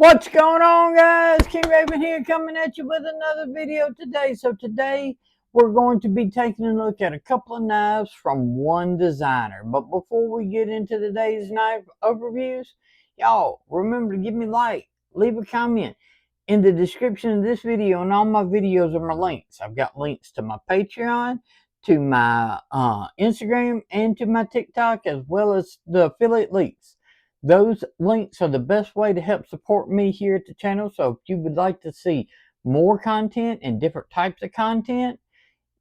What's going on, guys? King Raven here, coming at you with another video today. So today we're going to be taking a look at a couple of knives from one designer. But before we get into today's knife overviews, y'all remember to give me a like, leave a comment. In the description of this video and all my videos are my links. I've got links to my Patreon, to my Instagram, and to my TikTok, as well as the affiliate links. Those links are the best way to help support me here at the channel. So if you would like to see more content and different types of content,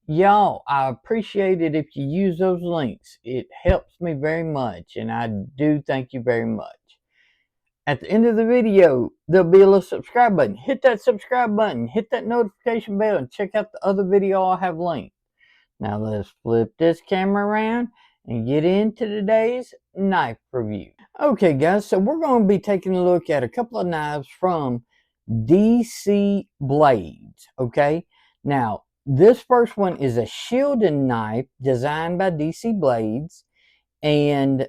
y'all, I appreciate it if you use those links. It helps me very much, and I do thank you very much. At the end of the video, there'll be a little subscribe button. Hit that subscribe button, hit that notification bell, and check out the other video I have linked. Now let's flip this camera around and get into today's knife review. Okay, guys, so we're going to be taking a look at a couple of knives from DC Blades. Okay, now this first one is a shielded knife designed by DC Blades, and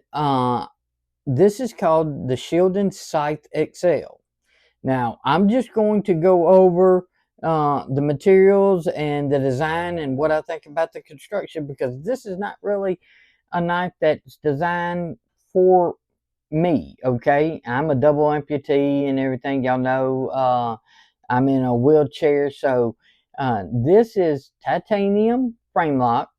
this is called the Shielded Scythe XL. Now I'm just going to go over the materials and the design and what I think about the construction, because this is not really a knife that's designed for me. Okay, I'm a double amputee and everything, y'all know. I'm in a wheelchair, so this is titanium frame lock,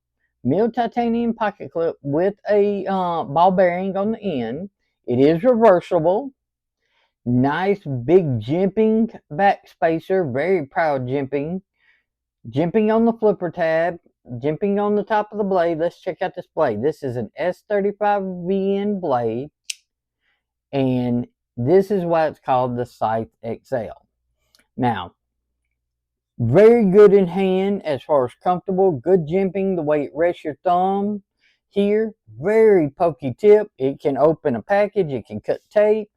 milled titanium pocket clip with a ball bearing on the end. It is reversible. Nice big jimping back spacer, very proud jimping on the flipper tab, jimping on the top of the blade. Let's check out this blade. This is an S35VN blade, and this is why it's called the Scythe XL. Now, very good in hand as far as comfortable, good jimping, the way it rests your thumb here. Very pokey tip. It can open a package, it can cut tape.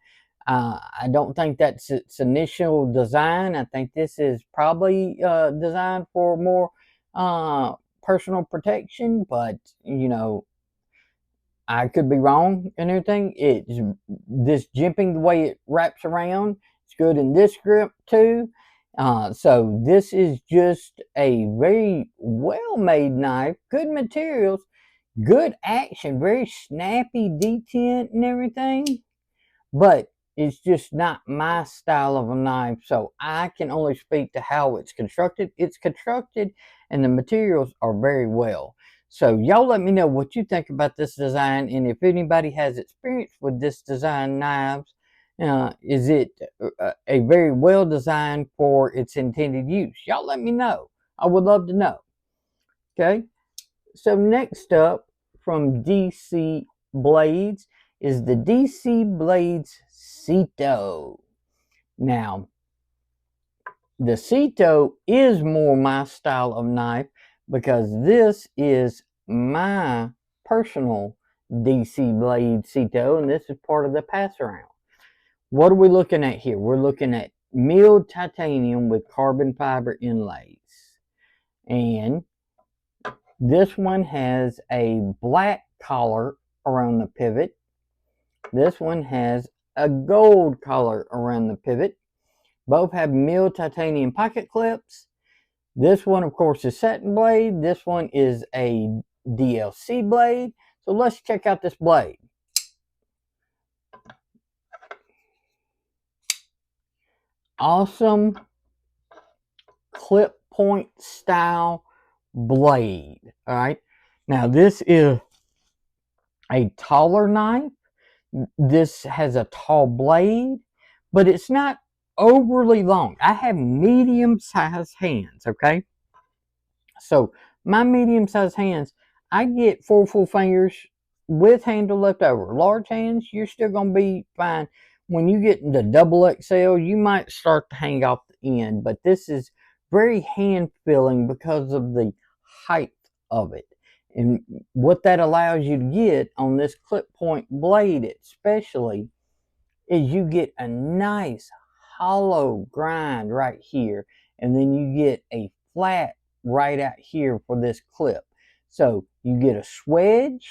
I don't think that's its initial design. I think this is probably designed for more personal protection, but you know, I could be wrong and everything. It's this jimping, the way it wraps around, it's good in this grip too. So this is just a very well-made knife, good materials, good action, very snappy detent and everything, but it's just not my style of a knife, so I can only speak to how it's constructed. It's constructed and the materials are very well. So y'all let me know what you think about this design, and if anybody has experience with this design knives, is it a very well designed for its intended use? Y'all let me know. I would love to know. Okay, so next up from DC Blades is the DC Blades Ketuo. Now, the Ketuo is more my style of knife, because this is my personal DC Blade Ketuo, and this is part of the pass around. What are we looking at here? We're looking at milled titanium with carbon fiber inlays, and this one has a black collar around the pivot. This one has a gold collar around the pivot. Both have milled titanium pocket clips. This one, of course, is satin blade. This one is a DLC blade. So let's check out this blade. Awesome clip point style blade. All right. Now this is a taller knife. This has a tall blade, but it's not overly long. I have medium sized hands. Okay. So my medium sized hands, I get 4 full fingers with handle left over. Large hands, you're still going to be fine. When you get into double XL, you might start to hang off the end, but this is very hand filling because of the height of it. And what that allows you to get on this clip point blade especially is you get a nice hollow grind right here, and then you get a flat right out here for this clip. So you get a swedge,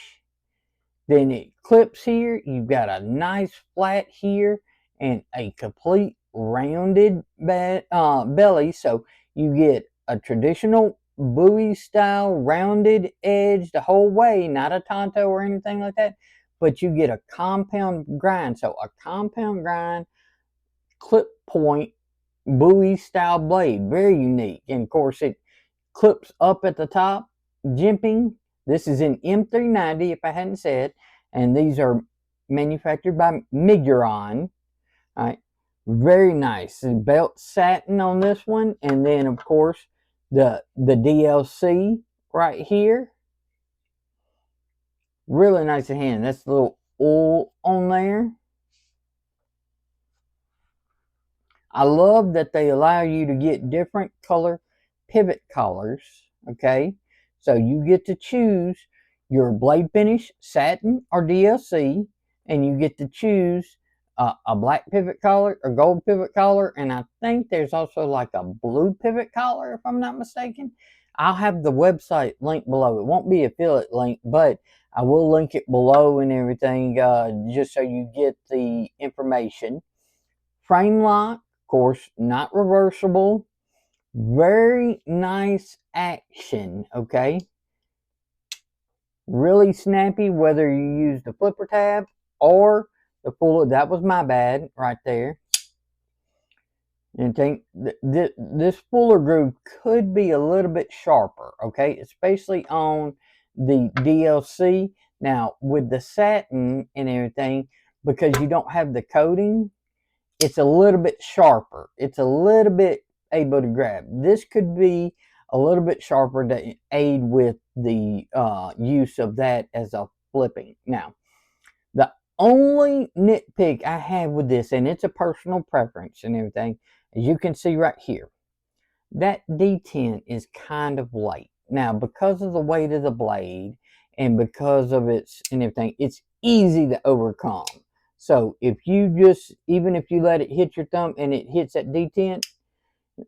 then it clips here, you've got a nice flat here, and a complete rounded belly, so you get a traditional bowie style rounded edge the whole way, not a tanto or anything like that, but you get a compound grind. So a compound grind clip point bowie style blade, very unique. And of course it clips up at the top, jimping. This is in M390 if I hadn't said, and these are manufactured by Miguron. All right, very nice. The belt satin on this one, and then of course the DLC right here, really nice in hand. That's a little oil on there. I love that they allow you to get different color pivot collars. Okay, so you get to choose your blade finish, satin or DLC, and you get to choose a black pivot collar, a gold pivot collar, and I think there's also like a blue pivot collar, if I'm not mistaken. I'll have the website linked below. It won't be affiliate link, but I will link it below and everything, just so you get the information. Frame lock, of course, not reversible. Very nice action, okay? Really snappy, whether you use the flipper tab or the fuller. That was my bad right there. And think this fuller groove could be a little bit sharper, okay? Especially on the DLC. Now, with the satin and everything, because you don't have the coating, it's a little bit sharper. It's a little bit able to grab. This could be a little bit sharper to aid with the use of that as a flipping. Now, the only nitpick I have with this, and it's a personal preference and everything, as you can see right here, that detent is kind of light. Now, because of the weight of the blade and because of its and everything, it's easy to overcome. So if you just, even if you let it hit your thumb and it hits that detent,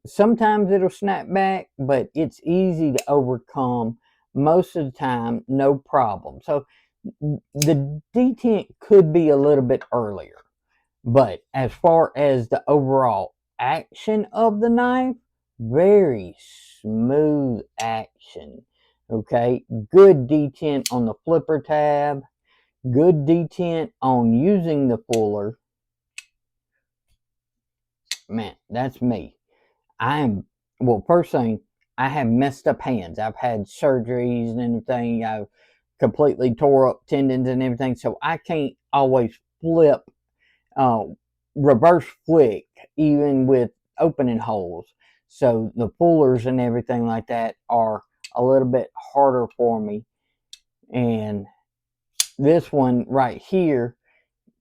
sometimes it'll snap back, but it's easy to overcome most of the time, no problem. So the detent could be a little bit earlier, but as far as the overall action of the knife, very smooth action. Okay, good detent on the flipper tab, good detent on using the fuller. Man, that's me. Well, first thing, I have messed up hands. I've had surgeries and everything. I've completely tore up tendons and everything, so I can't always flip, reverse flick, even with opening holes. So the fullers and everything like that are a little bit harder for me. And this one right here,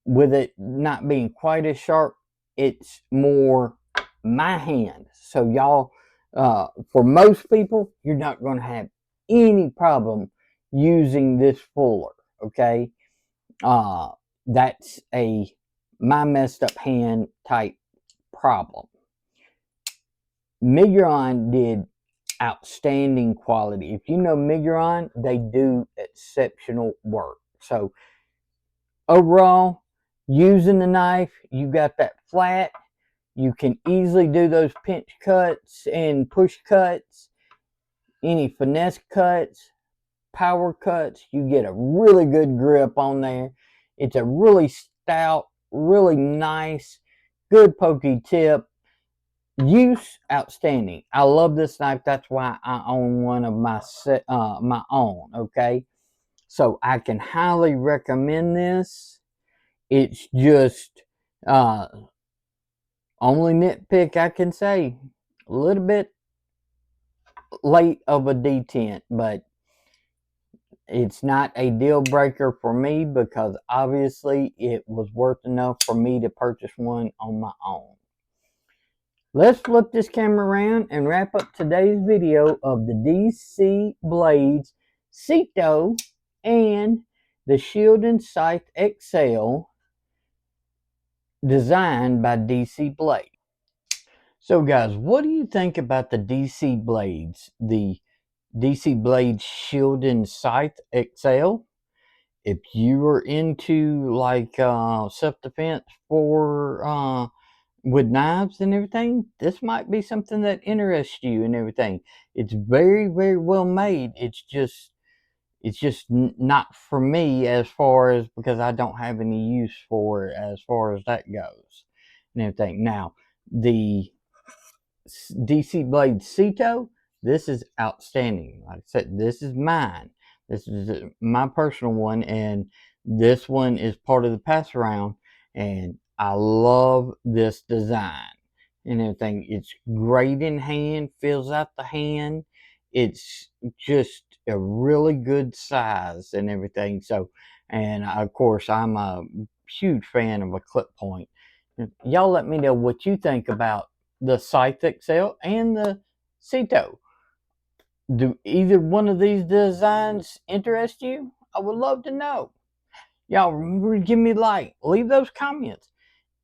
with it not being quite as sharp, it's more my hand. So y'all, for most people, you're not going to have any problem using this fuller, okay? That's a my messed up hand type problem. Miguron did outstanding quality. If you know Miguron, they do exceptional work. So overall, using the knife, you got that flat. You can easily do those pinch cuts and push cuts, any finesse cuts, power cuts. You get a really good grip on there. It's a really stout, really nice, good pokey tip. Use outstanding. I love this knife. That's why I own one of my own. Okay, so I can highly recommend this. It's just only nitpick I can say, a little bit late of a detent, but it's not a deal breaker for me because obviously it was worth enough for me to purchase one on my own. Let's flip this camera around and wrap up today's video of the DC Blades Ketuo and the Shield and Scythe XL designed by DC Blade. So guys, what do you think about the DC Blades? The DC Blade Shield and Scythe XL? If you are into like self-defense for with knives and everything, this might be something that interests you and everything. It's very, very well made. It's just not for me, as far as, because I don't have any use for it as far as that goes and everything. Now, the DC Blade Ketuo, this is outstanding. Like I said, this is mine. This is my personal one, and this one is part of the pass around, and I love this design and everything. It's great in hand, fills out the hand. It's just a really good size and everything. So, and of course, I'm a huge fan of a clip point. Y'all let me know what you think about the Scythe XL and the Ketuo. Do either one of these designs interest you? I would love to know. Y'all remember to give me a like. Leave those comments.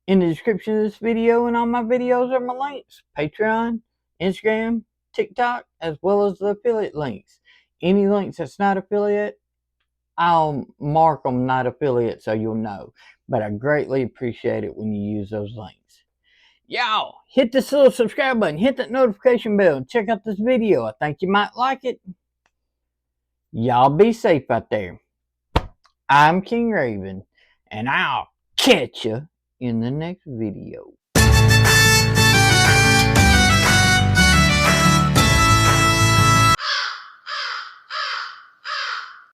In the description of this video and on my videos are my links. Patreon, Instagram, TikTok, as well as the affiliate links. Any links that's not affiliate, I'll mark them not affiliate so you'll know. But I greatly appreciate it when you use those links. Y'all, hit this little subscribe button, hit that notification bell, and check out this video. I think you might like it. Y'all be safe out there. I'm King Raven, and I'll catch you in the next video.